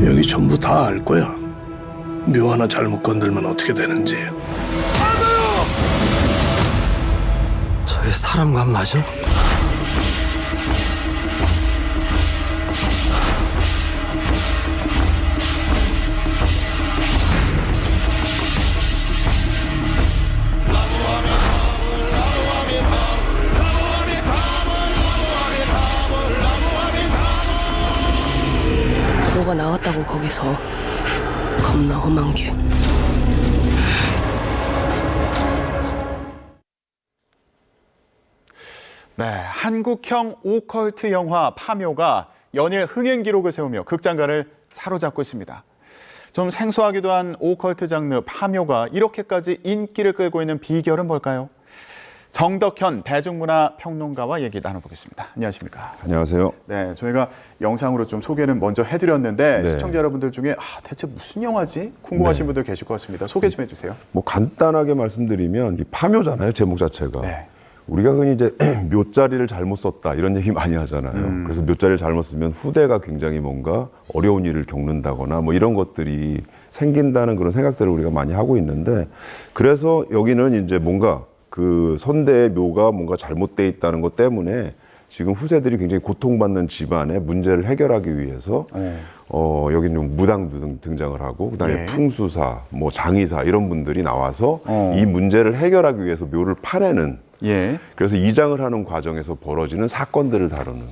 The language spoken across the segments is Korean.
여기 전부 다 알 거야. 묘 하나 잘못 건들면 어떻게 되는지. 저게 사람감 맞아? 뭐가 나왔다고 거기서. 겁나 험한 게. 네, 한국형 오컬트 영화 파묘가 연일 흥행 기록을 세우며 극장가를 사로잡고 있습니다. 좀 생소하기도 한 오컬트 장르 파묘가 이렇게까지 인기를 끌고 있는 비결은 뭘까요? 정덕현 대중문화 평론가와 얘기 나눠보겠습니다. 안녕하십니까? 안녕하세요. 네, 저희가 영상으로 좀 소개를 먼저 해드렸는데 네. 시청자 여러분들 중에 대체 무슨 영화지? 궁금하신 분들 계실 것 같습니다. 소개 좀 해주세요. 뭐 간단하게 말씀드리면 이 파묘잖아요, 제목 자체가. 네. 우리가 흔히 이제 묘자리를 잘못 썼다 이런 얘기 많이 하잖아요. 그래서 묘자리를 잘못 쓰면 후대가 굉장히 뭔가 어려운 일을 겪는다거나 뭐 이런 것들이 생긴다는 그런 생각들을 우리가 많이 하고 있는데, 그래서 여기는 이제 뭔가 그 선대의 묘가 뭔가 잘못돼 있다는 것 때문에 지금 후세들이 굉장히 고통받는 집안의 문제를 해결하기 위해서 여기는 무당 등장을 하고, 그다음에 예. 풍수사, 뭐 장의사 이런 분들이 나와서 이 문제를 해결하기 위해서 묘를 파내는, 예. 그래서 이장을 하는 과정에서 벌어지는 사건들을 다루는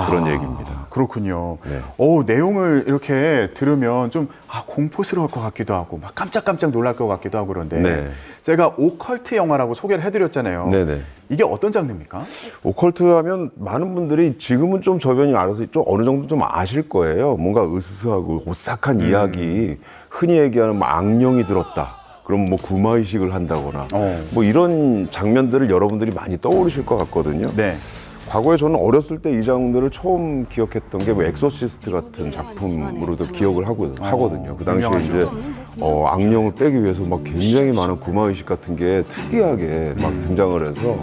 그런 얘기입니다. 그렇군요. 네. 내용을 이렇게 들으면 좀 공포스러울 것 같기도 하고 막 깜짝깜짝 놀랄 것 같기도 하고 그런데 네. 제가 오컬트 영화라고 소개를 해드렸잖아요. 네네. 이게 어떤 장르입니까? 오컬트 하면 많은 분들이 지금은 좀 저변이 알아서 좀 어느 정도 좀 아실 거예요. 뭔가 으스스하고 오싹한 이야기, 흔히 얘기하는 뭐 악령이 들었다. 그럼 뭐 구마의식을 한다거나 뭐 이런 장면들을 여러분들이 많이 떠오르실 것 같거든요. 네. 과거에 저는 어렸을 때 이 장면들을 처음 기억했던 게 뭐 엑소시스트 같은 작품으로도 기억을 하거든요. 그 당시에 이제 악령을 빼기 위해서 막 굉장히 많은 구마의식 같은 게 특이하게 막 등장을 해서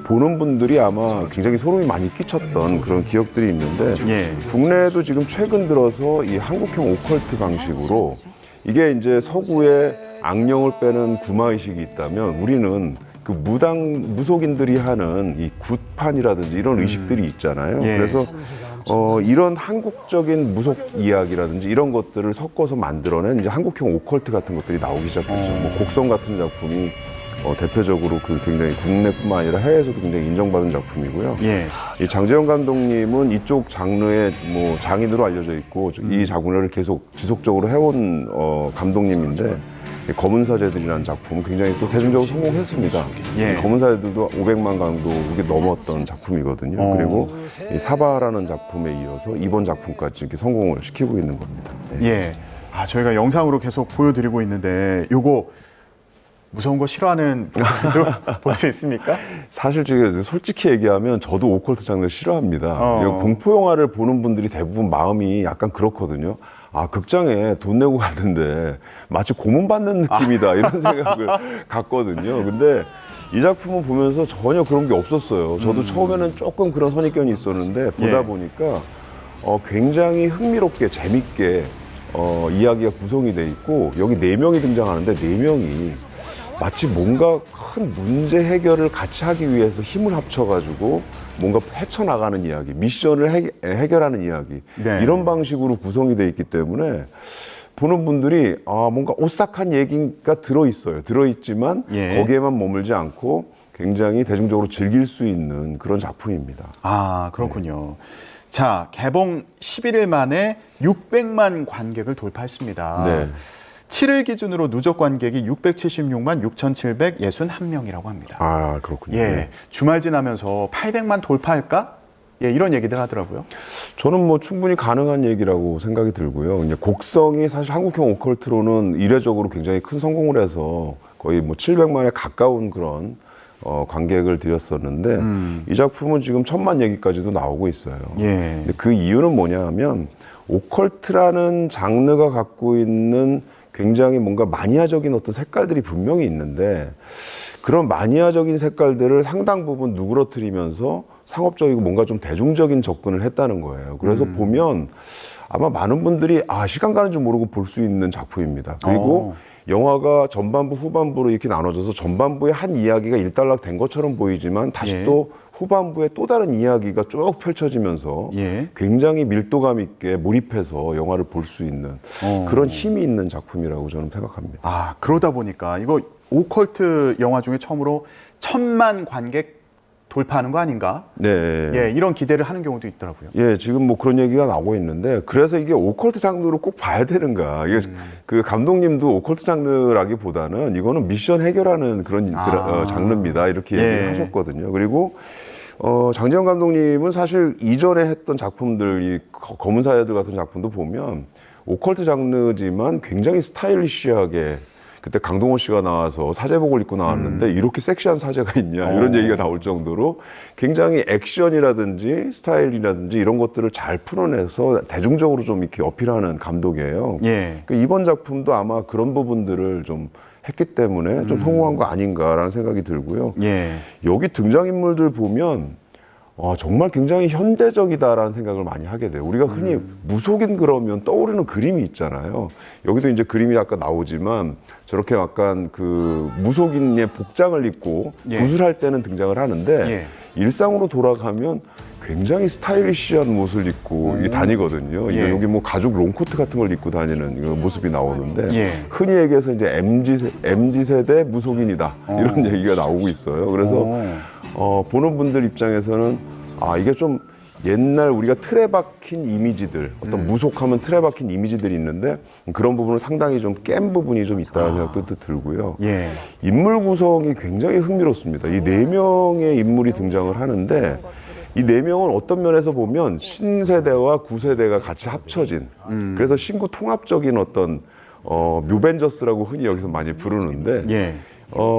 보는 분들이 아마 굉장히 소름이 많이 끼쳤던 그런 기억들이 있는데, 예. 국내에도 지금 최근 들어서 이 한국형 오컬트 방식으로 이게 이제 서구에 악령을 빼는 구마의식이 있다면, 우리는 그 무속인들이 하는 이 굿판이라든지 이런 의식들이 있잖아요. 예. 그래서 이런 한국적인 무속 이야기라든지 이런 것들을 섞어서 만들어낸 이제 한국형 오컬트 같은 것들이 나오기 시작했죠. 뭐 곡성 같은 작품이 대표적으로 그 굉장히 국내뿐만 아니라 해외에서도 굉장히 인정받은 작품이고요. 예. 이 장재현 감독님은 이쪽 장르의 뭐 장인으로 알려져 있고 이 장르를 계속 지속적으로 해온 감독님인데, 검은 사제들이라는 작품은 굉장히 또 대중적으로 성공했습니다. 예. 검은 사제들도 500만 강도를 넘었던 작품이거든요. 그리고 이 사바라는 작품에 이어서 이번 작품까지 이렇게 성공을 시키고 있는 겁니다. 네. 예. 저희가 영상으로 계속 보여드리고 있는데 요거 무서운 거 싫어하는 분들도 볼 수 있습니까? 사실 지금 솔직히 얘기하면 저도 오컬트 장르를 싫어합니다. 공포 영화를 보는 분들이 대부분 마음이 약간 그렇거든요. 극장에 돈 내고 갔는데 마치 고문 받는 느낌이다 이런 생각을 갖거든요. 근데 이 작품을 보면서 전혀 그런 게 없었어요. 저도 처음에는 조금 그런 선입견이 있었는데 보다 보니까 굉장히 흥미롭게 재밌게 이야기가 구성이 돼 있고, 여기 4명이 등장하는데 4명이 마치 뭔가 큰 문제 해결을 같이 하기 위해서 힘을 합쳐가지고 뭔가 헤쳐나가는 이야기, 미션을 해결하는 이야기, 네. 이런 방식으로 구성이 돼 있기 때문에 보는 분들이 뭔가 오싹한 얘기가 들어있지만 예. 거기에만 머물지 않고 굉장히 대중적으로 즐길 수 있는 그런 작품입니다. 그렇군요. 자, 개봉 11일 만에 600만 관객을 돌파했습니다. 네. 7일 기준으로 누적 관객이 676만 6,761명이라고 합니다. 그렇군요. 예, 네. 주말 지나면서 800만 돌파할까? 예, 이런 얘기들 하더라고요. 저는 뭐 충분히 가능한 얘기라고 생각이 들고요. 이제 곡성이 사실 한국형 오컬트로는 이례적으로 굉장히 큰 성공을 해서 거의 뭐 700만에 가까운 그런 관객을 들였었는데, 이 작품은 지금 1000만 얘기까지도 나오고 있어요. 예. 근데 그 이유는 뭐냐면 오컬트라는 장르가 갖고 있는 굉장히 뭔가 마니아적인 어떤 색깔들이 분명히 있는데, 그런 마니아적인 색깔들을 상당 부분 누그러뜨리면서 상업적이고 뭔가 좀 대중적인 접근을 했다는 거예요. 그래서 보면 아마 많은 분들이 시간 가는 줄 모르고 볼 수 있는 작품입니다. 그리고 영화가 전반부, 후반부로 이렇게 나눠져서 전반부에 한 이야기가 일단락 된 것처럼 보이지만 다시 예. 또 후반부에 또 다른 이야기가 쭉 펼쳐지면서 예. 굉장히 밀도감 있게 몰입해서 영화를 볼 수 있는 그런 힘이 있는 작품이라고 저는 생각합니다. 그러다 보니까 이거 오컬트 영화 중에 처음으로 1000만 관객 돌파하는 거 아닌가? 네. 예, 이런 기대를 하는 경우도 있더라고요. 예, 지금 뭐 그런 얘기가 나오고 있는데, 그래서 이게 오컬트 장르로 꼭 봐야 되는가. 이게 그 감독님도 오컬트 장르라기보다는 이거는 미션 해결하는 그런 장르입니다. 이렇게 얘기를 예. 하셨거든요. 그리고 장지영 감독님은 사실 이전에 했던 작품들, 이 검은 사야들 같은 작품도 보면 오컬트 장르지만 굉장히 스타일리시하게, 그때 강동원 씨가 나와서 사제복을 입고 나왔는데 이렇게 섹시한 사제가 있냐 이런 얘기가 나올 정도로 굉장히 액션이라든지 스타일이라든지 이런 것들을 잘 풀어내서 대중적으로 좀 이렇게 어필하는 감독이에요. 예. 그러니까 이번 작품도 아마 그런 부분들을 좀 했기 때문에 좀 성공한 거 아닌가라는 생각이 들고요. 예. 여기 등장인물들 보면 정말 굉장히 현대적이다라는 생각을 많이 하게 돼요. 우리가 흔히 무속인 그러면 떠오르는 그림이 있잖아요. 여기도 이제 그림이 아까 나오지만 저렇게 약간 그 무속인의 복장을 입고 예. 구슬할 때는 등장을 하는데 예. 일상으로 돌아가면 굉장히 스타일리시한 옷을 입고 다니거든요. 예. 여기 뭐 가죽 롱코트 같은 걸 입고 다니는 모습이 나오는데 예. 흔히 얘기해서 이제 MZ 세대 무속인이다 이런 얘기가 나오고 있어요. 그래서 보는 분들 입장에서는 이게 좀 옛날 우리가 틀에 박힌 이미지들, 어떤 무속하면 틀에 박힌 이미지들이 있는데 그런 부분을 상당히 좀 깬 부분이 좀 있다는 생각도 들고요. 예. 인물 구성이 굉장히 흥미롭습니다. 이 4명의 인물이 등장을 하는데 이 4명은 어떤 면에서 보면 신세대와 구세대가 같이 합쳐진, 그래서 신구 통합적인 어떤 묘벤져스라고 흔히 여기서 많이 부르는데 예.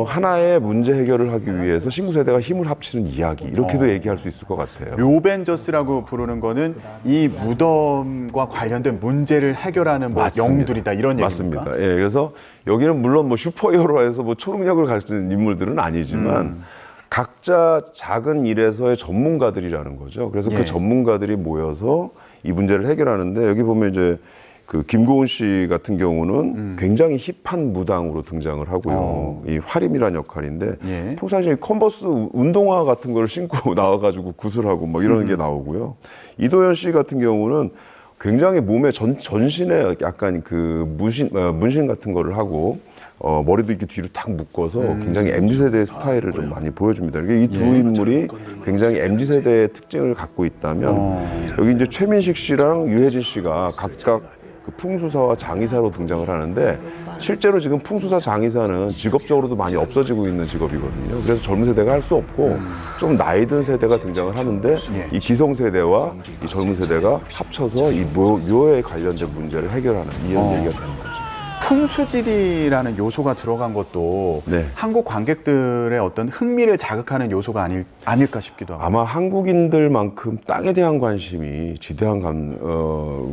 하나의 문제 해결을 하기 위해서 신구 세대가 힘을 합치는 이야기, 이렇게도 얘기할 수 있을 것 같아요. 묘벤져스라고 부르는 거는 이 무덤과 관련된 문제를 해결하는 뭐 맞습니다. 영들이다 이런 얘기입니까? 맞습니다. 예, 그래서 여기는 물론 뭐 슈퍼히어로에서 뭐 초능력을 가진 인물들은 아니지만 각자 작은 일에서의 전문가들이라는 거죠. 그래서 예. 그 전문가들이 모여서 이 문제를 해결하는데, 여기 보면 이제 그 김고은 씨 같은 경우는 굉장히 힙한 무당으로 등장을 하고요. 이 화림이라는 역할인데 예. 평상시에 컨버스 운동화 같은 걸 신고 나와가지고 구슬하고 뭐 이런 게 나오고요. 이도현 씨 같은 경우는 굉장히 몸에 전신에 약간 그 문신 같은 거를 하고 머리도 이렇게 뒤로 탁 묶어서 굉장히 MZ세대의 스타일을 좀 많이 보여줍니다. 이 두 인물이 굉장히 MZ세대의 특징을 갖고 있다면 여기 이제 최민식 씨랑 유해진 씨가 각각 그 풍수사와 장의사로 등장을 하는데, 실제로 지금 풍수사 장의사는 직업적으로도 많이 없어지고 있는 직업이거든요. 그래서 젊은 세대가 할 수 없고 좀 나이 든 세대가 등장을 하는데 이 기성 세대와 이 젊은 세대가 합쳐서 이 묘에 관련된 문제를 해결하는 이런 얘기가 되는 거죠. 풍수질이라는 요소가 들어간 것도 네. 한국 관객들의 어떤 흥미를 자극하는 요소가 아닐까 싶기도 하고. 아마 한국인들만큼 땅에 대한 관심이 지대한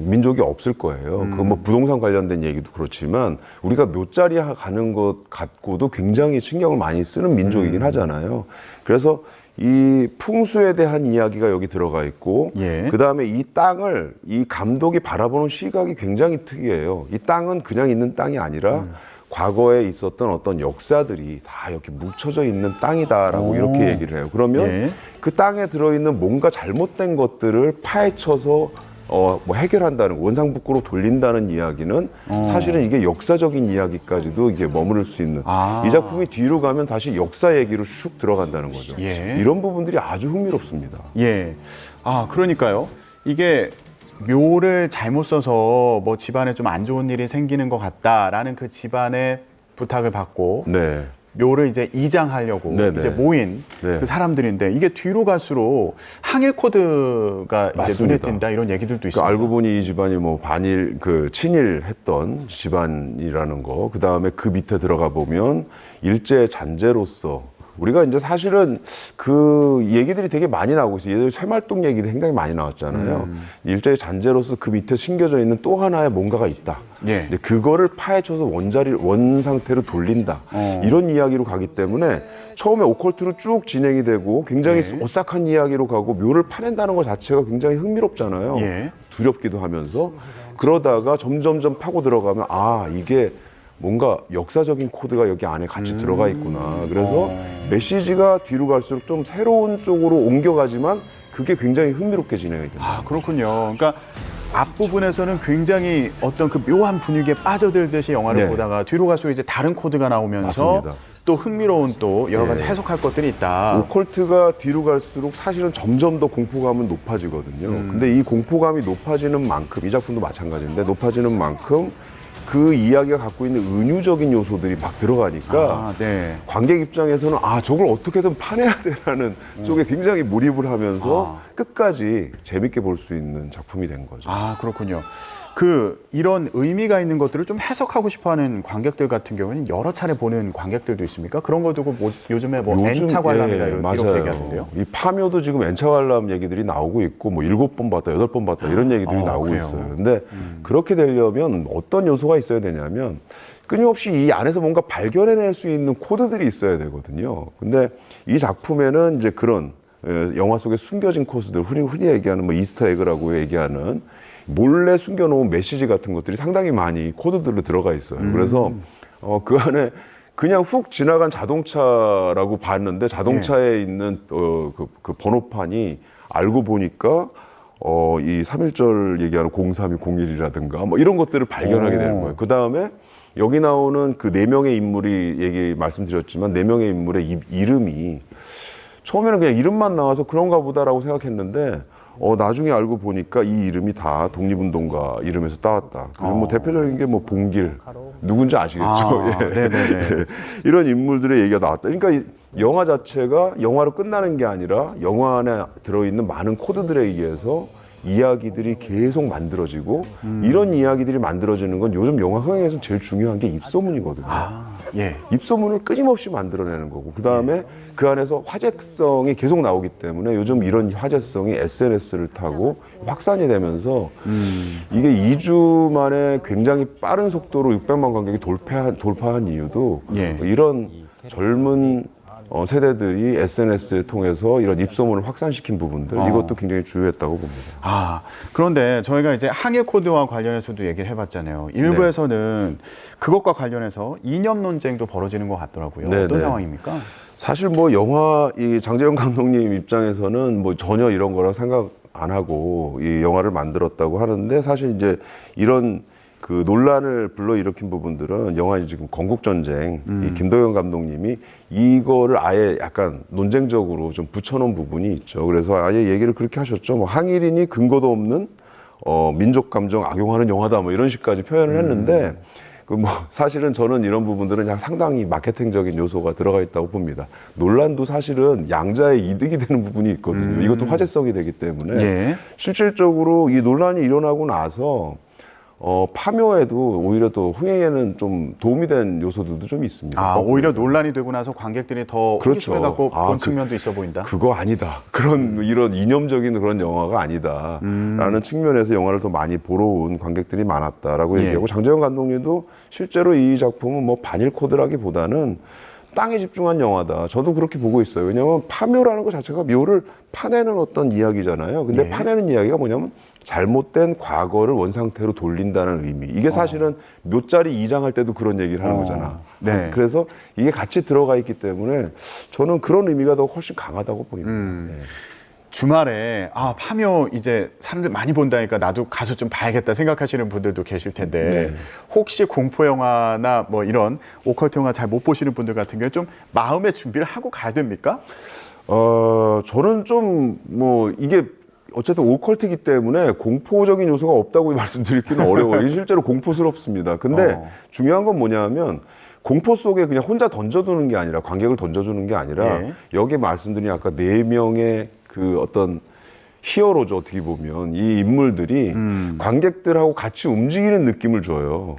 민족이 없을 거예요. 그건 뭐 부동산 관련된 얘기도 그렇지만 우리가 묘자리 가는 것 갖고도 굉장히 신경을 많이 쓰는 민족이긴 하잖아요. 그래서 이 풍수에 대한 이야기가 여기 들어가 있고, 예. 그 다음에 이 땅을 이 감독이 바라보는 시각이 굉장히 특이해요. 이 땅은 그냥 있는 땅이 아니라 과거에 있었던 어떤 역사들이 다 이렇게 뭉쳐져 있는 땅이다라고 이렇게 얘기를 해요. 그러면 예. 그 땅에 들어있는 뭔가 잘못된 것들을 파헤쳐서 뭐 해결한다는, 원상복구로 돌린다는 이야기는 사실은 이게 역사적인 이야기까지도 이게 머무를 수 있는, 이 작품이 뒤로 가면 다시 역사 얘기로 슉 들어간다는 거죠. 예. 이런 부분들이 아주 흥미롭습니다. 예. 그러니까요. 이게 묘를 잘못 써서 뭐 집안에 좀 안 좋은 일이 생기는 것 같다라는 그 집안의 부탁을 받고 네. 묘를 이제 이장하려고 네네. 이제 모인 네. 그 사람들인데, 이게 뒤로 갈수록 항일 코드가 이제 눈에 맞습니다. 띈다 이런 얘기들도 있습니다. 알고 보니 이 집안이 뭐 친일했던 집안이라는 거, 그 다음에 그 밑에 들어가 보면 일제 잔재로서 우리가 이제 사실은 그 얘기들이 되게 많이 나오고 있어요. 예전에 쇠말뚝 얘기도 굉장히 많이 나왔잖아요. 일제의 잔재로서 그 밑에 심겨져 있는 또 하나의 뭔가가 있다. 예. 근데 그거를 파헤쳐서 원 상태로 돌린다. 이런 이야기로 가기 때문에 처음에 오컬트로 쭉 진행이 되고 굉장히 오싹한 이야기로 가고 묘를 파낸다는 것 자체가 굉장히 흥미롭잖아요. 예. 두렵기도 하면서 그러다가 점점점 파고 들어가면 아 이게 뭔가 역사적인 코드가 여기 안에 같이 들어가 있구나. 그래서 메시지가 뒤로 갈수록 좀 새로운 쪽으로 옮겨가지만 그게 굉장히 흥미롭게 진행이 됩니다. 아, 그렇군요. 그러니까 앞부분에서는 굉장히 어떤 그 묘한 분위기에 빠져들듯이 영화를 네. 보다가 뒤로 갈수록 이제 다른 코드가 나오면서 맞습니다. 또 흥미로운 또 여러 가지 네. 해석할 것들이 있다. 오컬트가 뒤로 갈수록 사실은 점점 더 공포감은 높아지거든요. 근데 이 공포감이 높아지는 만큼 이 작품도 마찬가지인데 높아지는 만큼 그 이야기가 갖고 있는 은유적인 요소들이 막 들어가니까 아, 네. 관객 입장에서는 아 저걸 어떻게든 파내야 되라는 쪽에 굉장히 몰입을 하면서 끝까지 재밌게 볼 수 있는 작품이 된 거죠. 아, 그렇군요. 이런 의미가 있는 것들을 좀 해석하고 싶어하는 관객들 같은 경우는 여러 차례 보는 관객들도 있습니까? 그런 거 두고 요즘에 N차 관람이다 이렇게 얘기하던데요. 이 파묘도 지금 N차 관람 얘기들이 나오고 있고 뭐 7번 봤다, 8번 봤다 이런 얘기들이 나오고 그래요? 있어요. 근데 그렇게 되려면 어떤 요소가 있어야 되냐면 끊임없이 이 안에서 뭔가 발견해낼 수 있는 코드들이 있어야 되거든요. 근데 이 작품에는 이제 그런 영화 속에 숨겨진 코드들, 흔히 얘기하는 뭐 이스터 에그라고 얘기하는 몰래 숨겨놓은 메시지 같은 것들이 상당히 많이 코드들로 들어가 있어요. 그래서 그 안에 그냥 훅 지나간 자동차라고 봤는데 자동차에 있는 그 번호판이 알고 보니까 이 3.1절 얘기하는 03201이라든가 뭐 이런 것들을 발견하게 되는 거예요. 그 다음에 여기 나오는 그 4명의 인물이 말씀드렸지만 4명의 인물의 이름이 처음에는 그냥 이름만 나와서 그런가 보다라고 생각했는데 나중에 알고 보니까 이 이름이 다 독립운동가 이름에서 따왔다. 그리고 뭐 대표적인 게 뭐 봉길 누군지 아시겠죠? 아, 예. 네네네. 이런 인물들의 얘기가 나왔다. 그러니까 이 영화 자체가 영화로 끝나는 게 아니라 영화 안에 들어있는 많은 코드들에 의해서 이야기들이 계속 만들어지고 이런 이야기들이 만들어지는 건 요즘 영화 흥행에서 제일 중요한 게 입소문이거든요. 예. 입소문을 끊임없이 만들어내는 거고 그 다음에 그 안에서 화제성이 계속 나오기 때문에 요즘 이런 화제성이 SNS를 타고 확산이 되면서 이게 2주 만에 굉장히 빠른 속도로 600만 관객이 돌파한 이유도 예. 이런 젊은 세대들이 SNS를 통해서 이런 입소문을 확산시킨 부분들 이것도 굉장히 주요했다고 봅니다. 아, 그런데 저희가 이제 항해 코드와 관련해서도 얘기를 해봤잖아요. 일부에서는 그것과 관련해서 이념 논쟁도 벌어지는 것 같더라고요. 네, 어떤 네. 상황입니까? 사실 뭐 영화 이 장재영 감독님 입장에서는 뭐 전혀 이런 거랑 생각 안 하고 이 영화를 만들었다고 하는데 사실 이제 이런 그 논란을 불러일으킨 부분들은 영화 지금 건국전쟁 이 김도영 감독님이 이거를 아예 약간 논쟁적으로 좀 붙여놓은 부분이 있죠. 그래서 아예 얘기를 그렇게 하셨죠. 뭐 항일인이 근거도 없는 민족 감정 악용하는 영화다 뭐 이런 식까지 표현을 했는데 그 뭐 사실은 저는 이런 부분들은 그냥 상당히 마케팅적인 요소가 들어가 있다고 봅니다. 논란도 사실은 양자의 이득이 되는 부분이 있거든요. 이것도 화제성이 되기 때문에 예. 실질적으로 이 논란이 일어나고 나서 파묘에도 오히려 또 흥행에는 좀 도움이 된 요소들도 좀 있습니다. 아, 오히려 논란이 되고 나서 관객들이 더 그렇죠. 호기심을 갖고 본 그- 측면도 있어 보인다. 그거 아니다. 이런 이념적인 그런 영화가 아니다. 라는 측면에서 영화를 더 많이 보러 온 관객들이 많았다라고 예. 얘기하고 장재영 감독님도 실제로 이 작품은 뭐 반일 코드라기보다는 땅에 집중한 영화다. 저도 그렇게 보고 있어요. 왜냐하면 파묘라는 것 자체가 묘를 파내는 어떤 이야기잖아요. 근데 예. 파내는 이야기가 뭐냐면 잘못된 과거를 원상태로 돌린다는 의미. 이게 사실은 묘자리 2장 할 때도 그런 얘기를 하는 거잖아. 네. 그래서 이게 같이 들어가 있기 때문에 저는 그런 의미가 더 훨씬 강하다고 보입니다. 네. 주말에 파묘 이제 사람들 많이 본다니까 나도 가서 좀 봐야겠다 생각하시는 분들도 계실 텐데 네. 혹시 공포 영화나 뭐 이런 오컬트 영화 잘 못 보시는 분들 같은 경우 좀 마음의 준비를 하고 가야 됩니까? 저는 좀 뭐 이게 어쨌든 오컬트이기 때문에 공포적인 요소가 없다고 말씀드리기는 어려워요. 이게 실제로 공포스럽습니다. 근데 중요한 건 뭐냐면 공포 속에 그냥 혼자 던져두는 게 아니라 관객을 던져주는 게 아니라 예. 여기에 말씀드린 아까 4명의 그 어떤 히어로죠. 어떻게 보면 이 인물들이 관객들하고 같이 움직이는 느낌을 줘요.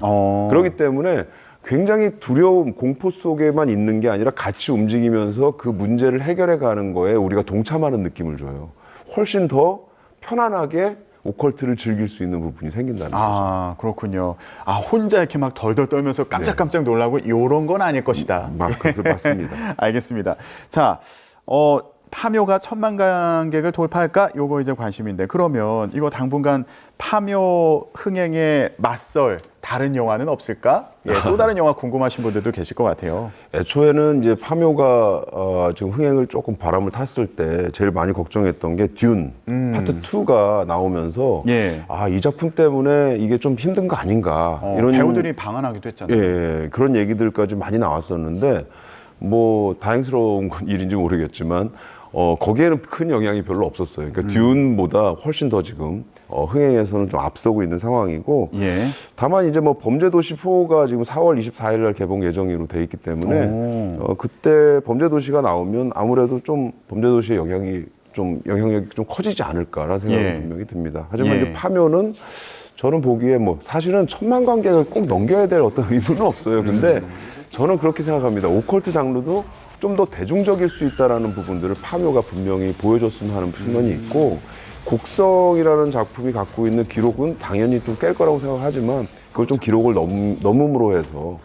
그렇기 때문에 굉장히 두려움, 공포 속에만 있는 게 아니라 같이 움직이면서 그 문제를 해결해 가는 거에 우리가 동참하는 느낌을 줘요. 훨씬 더 편안하게 오컬트를 즐길 수 있는 부분이 생긴다는 거죠. 아, 그렇군요. 아, 혼자 이렇게 막 덜덜 떨면서 깜짝깜짝 놀라고 이런 건 아닐 것이다. 맞습니다. 알겠습니다. 자, 파묘가 1000만 관객을 돌파할까? 요거 이제 관심인데, 그러면 이거 당분간 파묘 흥행에 맞설 다른 영화는 없을까? 예, 또 다른 영화 궁금하신 분들도 계실 것 같아요. 애초에는 이제 파묘가 지금 흥행을 조금 바람을 탔을 때 제일 많이 걱정했던 게 듄 파트 2가 나오면서 예. 아, 이 작품 때문에 이게 좀 힘든 거 아닌가 이런 배우들이 방한하기도 했잖아요. 예, 그런 얘기들까지 많이 나왔었는데 뭐 다행스러운 일인지 모르겠지만 거기에는 큰 영향이 별로 없었어요. 그러니까 듄보다 훨씬 더 지금 흥행에서는 좀 앞서고 있는 상황이고 예. 다만 이제 뭐 범죄도시 4가 지금 4월 24일 날 개봉 예정으로 돼 있기 때문에 그때 범죄도시가 나오면 아무래도 좀 범죄도시의 영향력이 좀 커지지 않을까라는 생각이 예. 분명히 듭니다. 하지만 예. 이제 파묘는 저는 보기에 뭐 사실은 1000만 관객을 꼭 넘겨야 될 어떤 의무는 없어요. 근데 저는 그렇게 생각합니다. 오컬트 장르도 좀 더 대중적일 수 있다라는 부분들을 파묘가 분명히 보여줬으면 하는 측면이 있고 곡성이라는 작품이 갖고 있는 기록은 당연히 좀 깰 거라고 생각하지만 그걸 좀 기록을 넘음으로 해서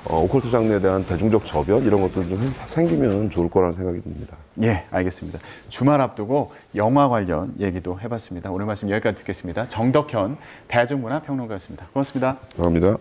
오컬트 장르에 대한 대중적 저변 이런 것들 좀 생기면 좋을 거라는 생각이 듭니다. 예, 알겠습니다. 주말 앞두고 영화 관련 얘기도 해봤습니다. 오늘 말씀 여기까지 듣겠습니다. 정덕현 대중문화평론가였습니다. 고맙습니다. 감사합니다.